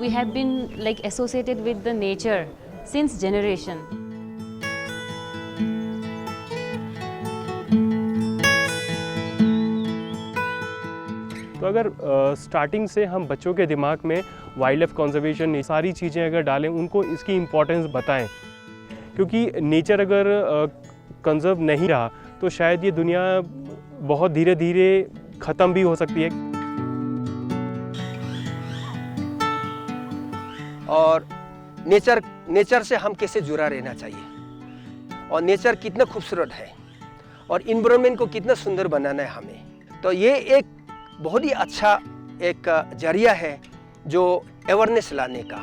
we have been like associated with the nature since generation. तो अगर starting से हम बच्चों के दिमाग में वाइल्ड लाइफ कंजर्वेशन ये सारी चीज़ें अगर डालें, उनको इसकी इम्पोर्टेंस बताएं, क्योंकि नेचर अगर कंजर्व नहीं रहा तो शायद ये दुनिया बहुत धीरे धीरे ख़त्म भी हो सकती है। और नेचर से हम कैसे जुड़ा रहना चाहिए और नेचर कितना खूबसूरत है और इन्वायरमेंट को कितना सुंदर बनाना है हमें, तो ये एक बहुत ही अच्छा एक जरिया है जो अवेयरनेस लाने का।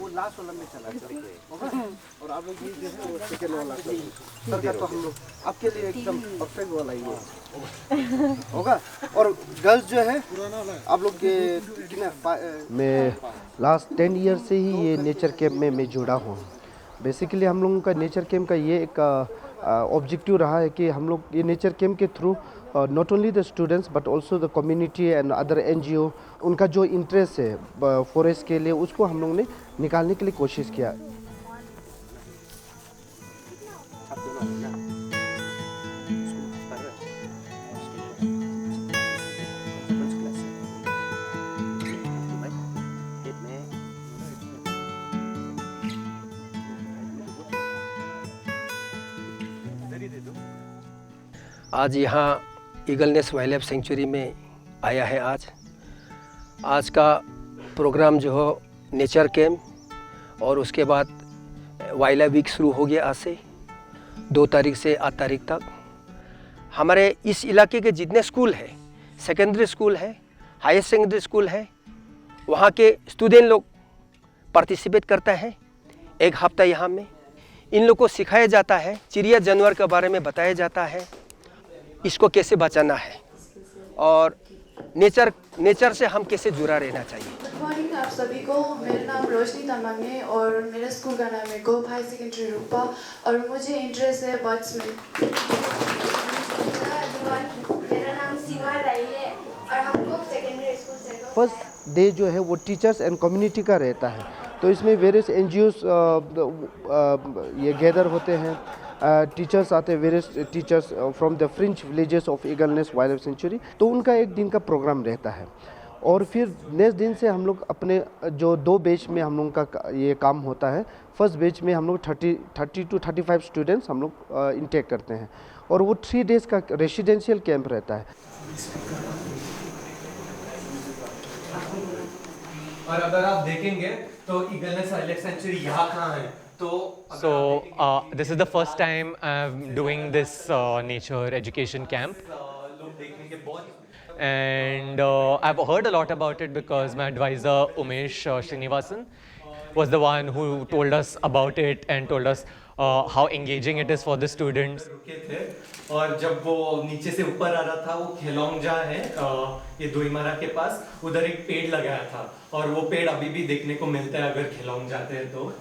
वो लास्ट वाला में चला और आप लोग ये जो है वो सेकंड वाला सर का, तो हम लोग आपके लिए एकदम परफेक्ट वाला ये होगा। और गर्ल्स जो है आप लोग के कितना, मैं लास्ट 10 ईयर से ही ये नेचर कैंप में मैं जुड़ा हूँ। बेसिकली हम लोगों का नेचर कैंप का ये एक ऑब्जेक्टिव रहा है कि हम लोग ये नेचर कैंप के through not only the students but also the community and other NGO, उनका जो इंटरेस्ट है फॉरेस्ट के लिए उसको हम लोग ने निकालने के लिए कोशिश किया। आज यहाँ eagle nest wild life sanctuary में आया है। आज का प्रोग्राम जो हो नेचर कैंप और उसके बाद वाइल्ड लाइफ वीक शुरू हो गया। आज से 2 तारीख से 8 तारीख तक हमारे इस इलाके के जितने स्कूल है, सेकेंडरी स्कूल है, हायर सेकेंडरी स्कूल है, वहाँ के स्टूडेंट लोग पार्टिसिपेट करता है। 1 हफ्ता यहाँ में इन लोग को सिखाया जाता है, चिड़िया जानवर के बारे में बताया जाता है, इसको कैसे बचाना है और नेचर से हम कैसे जुड़ा रहना चाहिए। गुड मॉर्निंग आप सभी को। मेरा नाम रोशनी तमंग है और मेरे स्कूल का नाम है गोप हाई सेकेंडरी रूपा और मुझे इंटरेस्ट है बर्ड्स में। मेरा नाम सीमा राई है और हम गोप सेकेंडरी स्कूल से। फर्स्ट डे जो है वो टीचर्स एंड कम्युनिटी का रहता है, तो इसमें वेरियस NGOs ये गैदर होते हैं। टीचर्स आते हैं, various teachers from the fringe villages of eagle nest wild life sanctuary, तो उनका एक दिन का प्रोग्राम रहता है। और फिर नेक्स्ट दिन से हम लोग अपने जो 2 बैच में हम लोगों का ये काम होता है। फर्स्ट बैच में हम लोग 30 to 35 स्टूडेंट्स हम लोग इंटेक करते हैं और वो 3 डेज़ का रेसिडेंशियल कैंप रहता है। और अगर आप देखेंगे तो eagle nest wild life sanctuary यहाँ कहाँ है? So this is the first time I'm doing this nature education camp, and I've heard a lot about it because my advisor Umesh Srinivasan was the one who told us about it and told us how engaging it is for the students. रुके थे और जब वो नीचे से ऊपर आ रहा था, वो खेलोंग जहाँ है ये दोईमारा के पास, उधर एक पेड़ लगाया था और वो पेड़ अभी भी देखने को मिलता है अगर खेलोंग जाते हैं तो।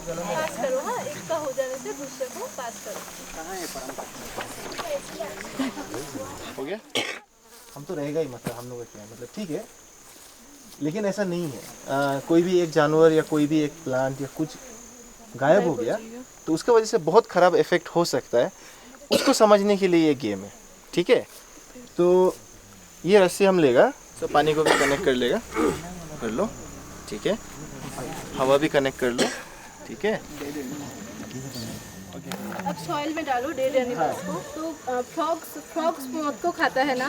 पास करो, हाँ, एक का हो जाने से दूसरे को पास करो। हो गया, हम तो रहेगा ही, मतलब हम लोग क्या, मतलब ठीक है, लेकिन ऐसा नहीं है। कोई भी एक जानवर या कोई भी एक प्लांट या कुछ गायब हो गया तो उसका वजह से बहुत ख़राब इफेक्ट हो सकता है। उसको समझने के लिए ये गेम है, ठीक है। तो ये रस्सी हम लेगा, तो पानी को भी कनेक्ट कर लेगा, कर लो, ठीक है। हवा भी कनेक्ट कर लो, ठीक है। सॉइल में डालो डेड एनिमल्स को, तो फ्रॉग्स मौत को खाता है ना,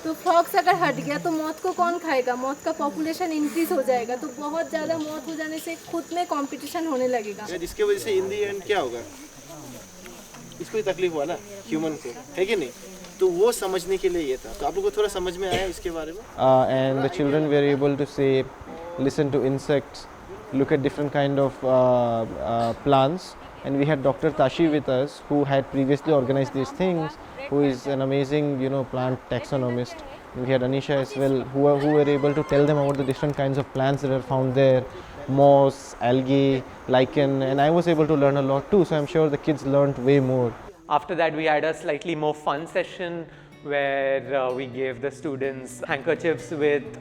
तो फ्रॉग्स अगर हट गया तो मौत को कौन खाएगा, मौत का पॉपुलेशन इंक्रीज हो जाएगा, तो बहुत ज़्यादा मौत हो जाने से खुद में कंपटीशन होने लगेगा, जिसकी वजह से इन दी एंड क्या होगा, इसको ही तकलीफ हुआ ना ह्यूमन को, है कि नहीं? तो वो समझने के लिए ये था। तो आप लोगों को थोड़ा समझ में आया इसके बारे में? And the children were able to say, listen to insects, look at different kind of plants. And we had Dr. Tashi with us, who had previously organized these things, who is an amazing, plant taxonomist. We had Anisha as well, who were able to tell them about the different kinds of plants that are found there, moss, algae, lichen, and I was able to learn a lot too. So I'm sure the kids learned way more. After that, we had a slightly more fun session where we gave the students handkerchiefs with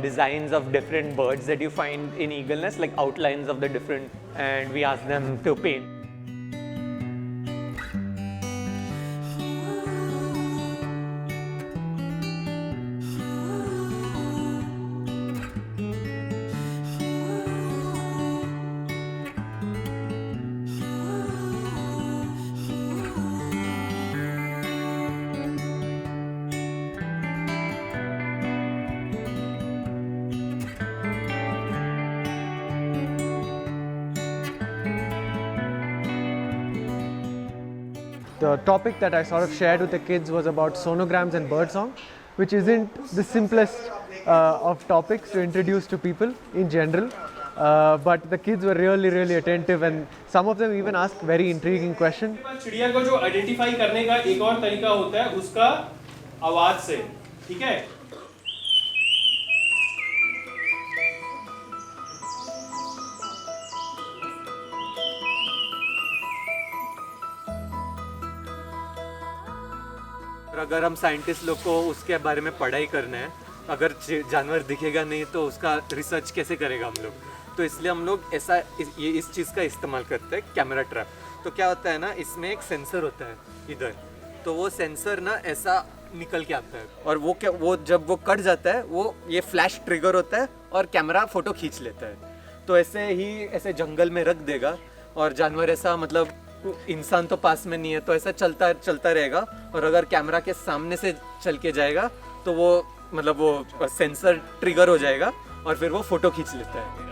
designs of different birds that you find in eagle nest, like outlines of the different, and we asked them to paint. The topic that I sort of shared with the kids was about sonograms and birdsong, which isn't the simplest of topics to introduce to people in general. But the kids were really attentive, and some of them even asked very intriguing questions. चिड़िया को जो identify करने का एक और तरीका होता है उसका आवाज से, ठीक है? अगर हम साइंटिस्ट लोग को उसके बारे में पढ़ाई करना है, अगर जानवर दिखेगा नहीं तो उसका रिसर्च कैसे करेगा हम लोग, तो इसलिए हम लोग ऐसा इस चीज़ का इस्तेमाल करते हैं, कैमरा ट्रैप। तो क्या होता है ना, इसमें एक सेंसर होता है इधर, तो वो सेंसर ना ऐसा निकल के आता है, और वो जब वो कट जाता है, वो ये फ्लैश ट्रिगर होता है और कैमरा फोटो खींच लेता है। तो ऐसे जंगल में रख देगा, और जानवर ऐसा, मतलब इंसान तो पास में नहीं है, तो ऐसा चलता रहेगा, और अगर कैमरा के सामने से चल के जाएगा तो वो मतलब वो सेंसर ट्रिगर हो जाएगा और फिर वो फोटो खींच लेता है।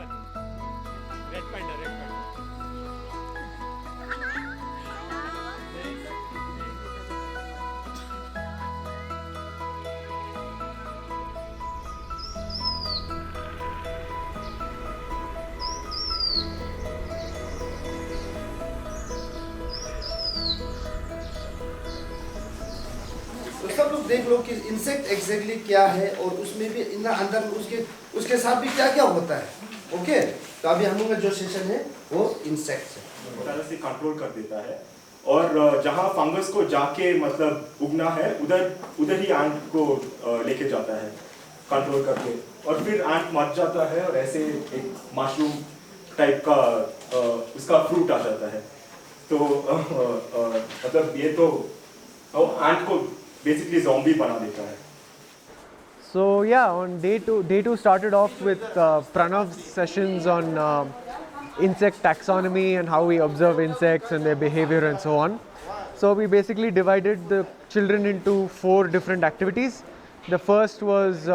तो सब लोग देख लो कि इंसेक्ट एग्जैक्टली क्या है, और उसमें भी इन अंदर उसके साथ भी क्या क्या होता है। ओके, तो अभी हम लोग का जो सेशन है वो इंसेक्ट है, से कंट्रोल कर देता है, और जहाँ फंगस को जाके मतलब उगना है उधर ही एंट को लेके जाता है कंट्रोल करके, और फिर एंट मर जाता है और ऐसे एक मशरूम टाइप का उसका फ्रूट आ जाता है। तो मतलब ये तो एंट को basically zombie बना देता है। So yeah, on day two started off with Pranav's sessions on insect taxonomy and how we observe insects and their behavior and so on. So we basically divided the children into 4 different activities. The first was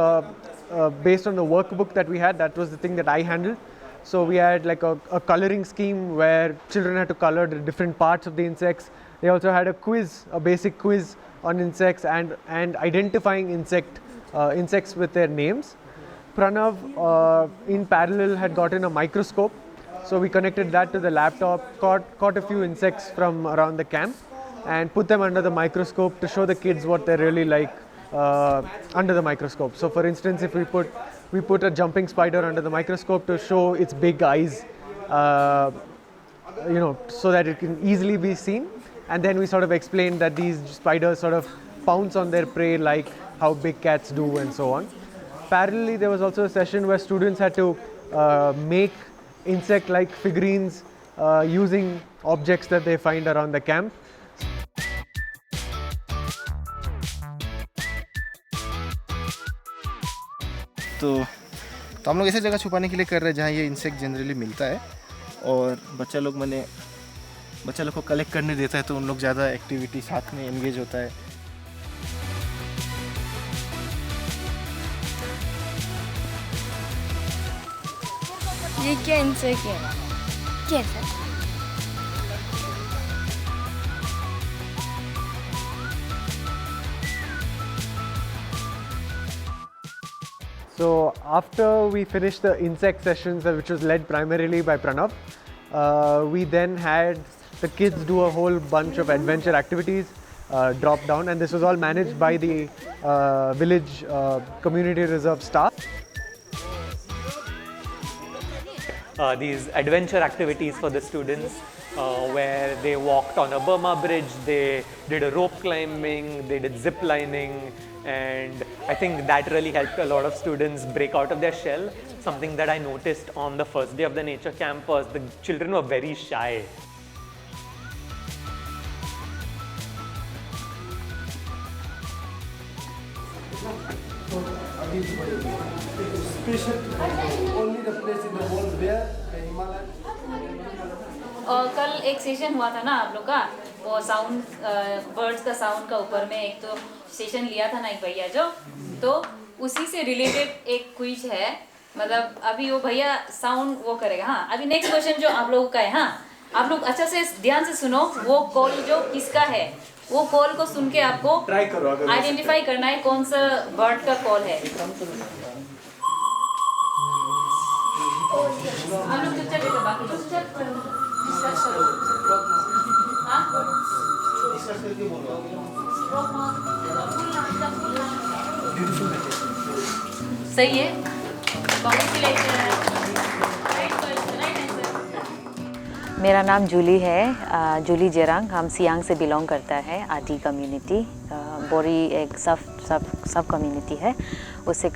based on the workbook that we had. That was the thing that I handled. So we had like a coloring scheme where children had to color the different parts of the insects. They also had a quiz, a basic quiz on insects and identifying insects with their names. Pranav in parallel had gotten a microscope, so we connected that to the laptop, caught a few insects from around the camp and put them under the microscope to show the kids what they're really like under the microscope. So for instance, if we put a jumping spider under the microscope to show its big eyes, so that it can easily be seen. And then we sort of explained that these spiders sort of pounce on their prey like how big cats do and so on. Parallelly, there was also a session where students had to make insect-like figurines using objects that they find around the camp. तो हम लोग ऐसे जगह छुपाने के लिए कर रहे हैं जहाँ ये इंसेक्ट जनरली मिलता है, और बच्चा लोग मैंने बच्चा लोग को कलेक्ट करने देता है तो उन लोग ज़्यादा एक्टिविटी साथ में एंगेज होता है। ये क्या इंसेक्ट है? कैसा? So after we finished the insect sessions, which was led primarily by Pranav, we then had the kids do a whole bunch of adventure activities, drop down, and this was all managed by the village community reserve staff. These adventure activities for the students where they walked on a Burma bridge, they did a rope climbing, they did zip lining, and I think that really helped a lot of students break out of their shell. Something that I noticed on the first day of the nature camp was the children were very shy. Only the place in the world where the Himalaya. कल एक session हुआ था ना आप लोग का, वो sound birds का साउंड का ऊपर में एक तो सेशन लिया था ना एक भैया जो, तो उसी से रिलेटेड एक क्विज है, मतलब अभी वो भैया साउंड वो करेगा। हाँ, अभी नेक्स्ट क्वेश्चन जो आप लोगों का है, हाँ आप लोग अच्छा से ध्यान से सुनो, वो कॉल जो किसका है, वो कॉल को सुन के आपको आइडेंटिफाई करना है कौन सा बर्ड का कॉल है। आप लोग चुपचाप बैठो, बाकी चुपचाप डिस्कस करो। हाँ? सही है, मेरा नाम जूली है, जूली जेरांग। हम सियांग से बिलोंग करता है, आटी कम्युनिटी, बोरी एक सब कम्युनिटी है, उससे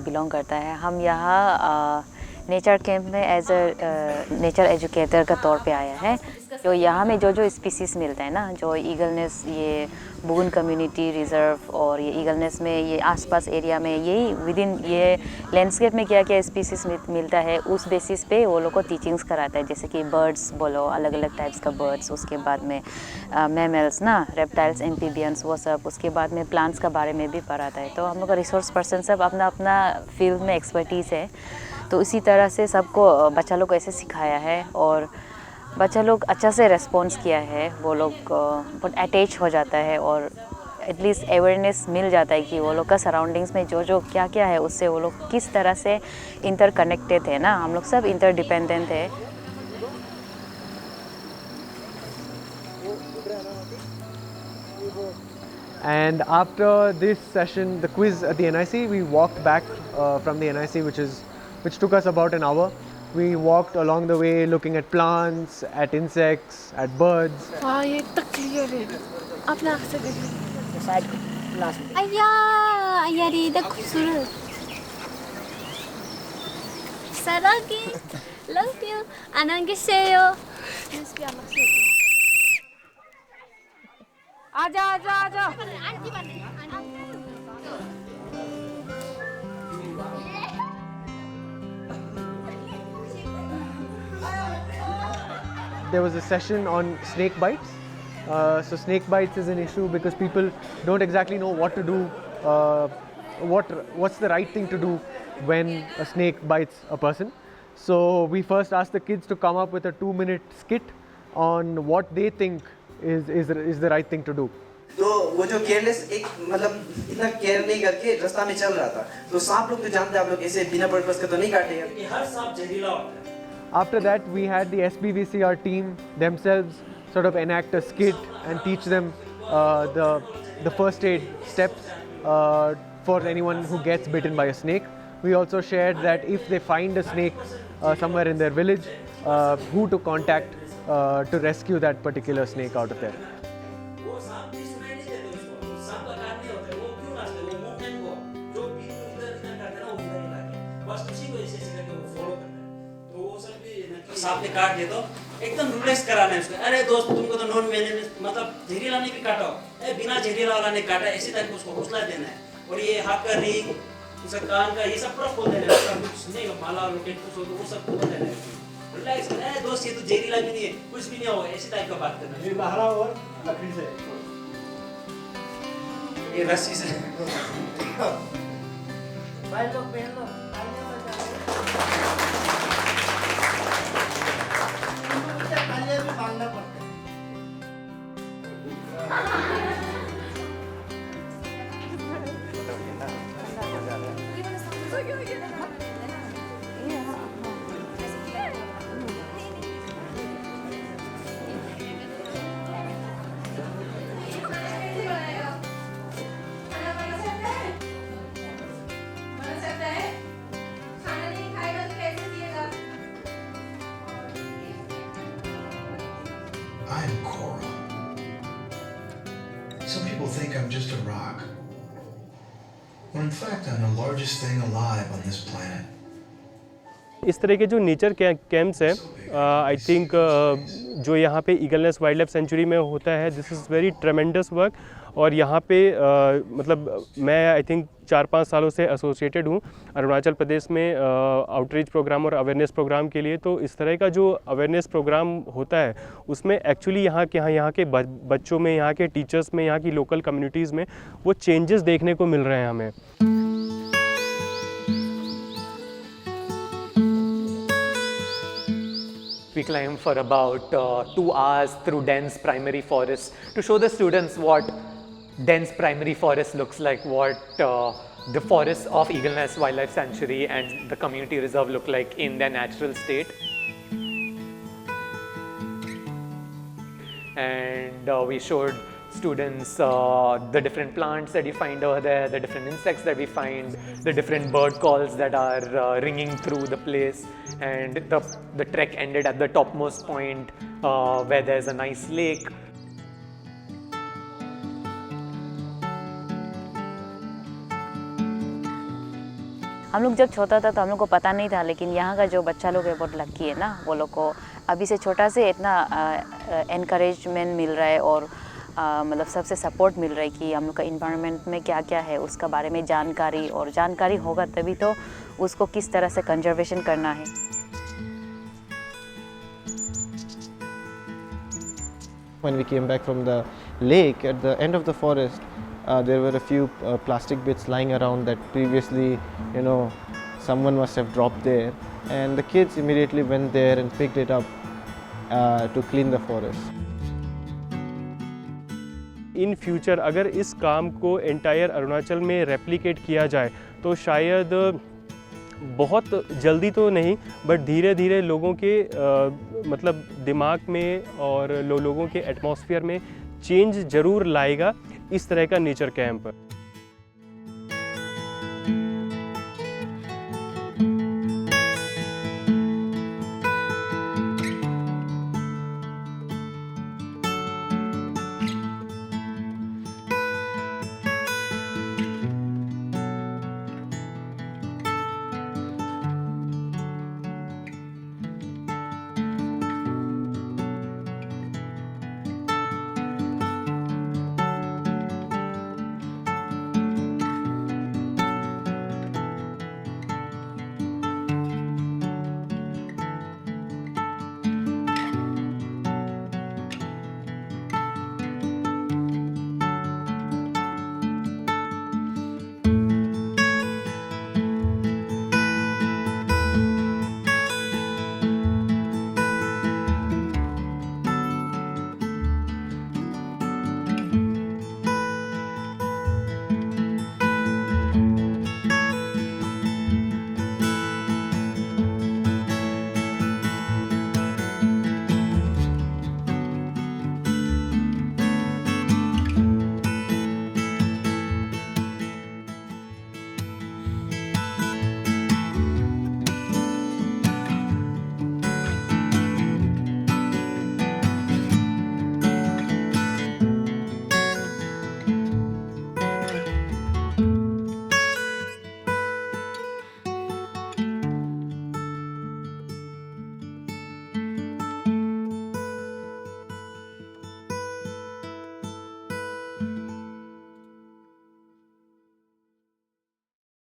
बिलोंग करता है। हम यहाँ नेचर कैंप में एज अ नेचर एजुकेटर का तौर पे आया है। जो यहाँ में जो स्पीसीज मिलता है ना, जो ईगलनेस, ये बून कम्युनिटी रिजर्व और ये ईगलनेस में ये आसपास एरिया में यही विदिन ये लैंडस्केप में क्या क्या स्पीसीज मिलता है, उस बेसिस पे वो लोग को टीचिंग्स कराता है। जैसे कि बर्ड्स बोलो, अलग अलग टाइप्स का बर्ड्स, उसके बाद में मैमल्स ना, रेप्टाइल्स, एम्फीबियंस, वो सब, उसके बाद में प्लांट्स का बारे में भी पढ़ाता है। तो हम लोग का रिसोर्स पर्सन सब अपना अपना फील्ड में एक्सपर्टीज़ है, तो इसी तरह से सबको बच्चा लोग को ऐसे सिखाया है और बच्चा लोग अच्छा से रेस्पॉन्स किया है। वो लोग बहुत अटैच हो जाता है और एटलीस्ट अवेयरनेस मिल जाता है कि वो लोग का सराउंडिंग्स में जो क्या क्या है, उससे वो लोग किस तरह से इंटरकनेक्टेड है ना, हम लोग सब इंटरडिपेंडेंट है। And after this session, the quiz at the NIC, we walked back from the NIC, which took us about an hour. We walked along the way looking at plants, at insects, at birds. हाँ, ये तो clear है। आप नाक से देखिए। Side को last में। अय्या रे, इधर खूबसूरत। 사랑해, love you, 안녕히 계세요. आजा आजा आजा। There was a session on snake bites. So snake bites is an issue because people don't exactly know what to do, what's the right thing to do when a snake bites a person. So we first asked the kids to come up with a 2-minute skit on what they think is the right thing to do. तो वो जो careless एक मतलब इतना care नहीं करके रास्ता में चल रहा था, तो सांप लोग तो जानते हैं आप लोग, ऐसे बिना पर्पस का तो नहीं काटेगा, ये हर सांप जहरीला होता है। After that, we had the SBVCR team themselves sort of enact a skit and teach them the first aid steps for anyone who gets bitten by a snake. We also shared that if they find a snake somewhere in their village, who to contact to rescue that particular snake out of there. सांप ने काट दिया तो एकदम relax कराना है उसको। अरे दोस्त, तुमको तो नॉन वेनेमस मतलब जहरीला नहीं भी काटा हो, बिना जहरीला वाला ने काटा, इसी तरह उसको हौसला देना है। और ये हाथ का रिंग, उसका कान का, ये सब पूरा खोल देना है, कुछ नहीं माला लोकेट कुछ हो तो वो सब खोल देना है। रिलैक्स कर, दोस्त ये तो जहरीला भी नहीं है, कुछ भी नहीं होगा, ऐसे टाइप का बात करना। ये बहरा और लकड़ी से, ये रस्सी से। भाई लोग पहन लो, तालियां भी मांगना पड़ता है। I'm coral. Some people think I'm just a rock. When in fact I'm the largest thing alive on this planet. इस तरह के जो नेचर कैंप्स हैं आई थिंक जो यहाँ पे eagle nest wild life sanctuary में होता है, दिस इज़ वेरी ट्रेमेंडस वर्क। और यहाँ पे मतलब मैं आई थिंक 4-5 सालों से एसोसिएटेड हूँ अरुणाचल प्रदेश में आउटरीच प्रोग्राम और अवेयरनेस प्रोग्राम के लिए। तो इस तरह का जो अवेयरनेस प्रोग्राम होता है उसमें एक्चुअली यहाँ के बच्चों में, यहाँ के टीचर्स में, यहाँ की लोकल कम्युनिटीज़ में वो चेंजेस देखने को मिल रहे हैं हमें। We climbed for about 2 hours through dense primary forest to show the students what dense primary forest looks like, what the forests of Eagle Nest Wildlife Sanctuary and the community reserve look like in their natural state. And we showed students the different plants that you find over there, the different insects that we find, the different bird calls that are ringing through the place. And the trek ended at the topmost point where there's a nice lake. हम लोग जब छोटा था तो हम लोग को पता नहीं था, लेकिन यहाँ का जो बच्चा लोग है बहुत लकी है ना, वो लोग को अभी से छोटा से इतना एनकरेजमेंट मिल रहा है और मतलब सबसे सपोर्ट मिल रहा है कि हम लोग का इन्वायरमेंट में क्या क्या है उसका बारे में जानकारी, और जानकारी होगा तभी तो उसको किस तरह से कंजर्वेशन करना है। When we came back from the lake, at the end of the forest, there were a few plastic bits lying around that previously, someone must have dropped there, and the kids immediately went there and picked it up to clean the forest. In future अगर इस काम को entire Arunachal में replicate किया जाए तो शायद बहुत जल्दी तो नहीं, बट धीरे धीरे लोगों के मतलब दिमाग में और लोगों के एटमॉस्फेयर में चेंज ज़रूर लाएगा इस तरह का नेचर कैंप।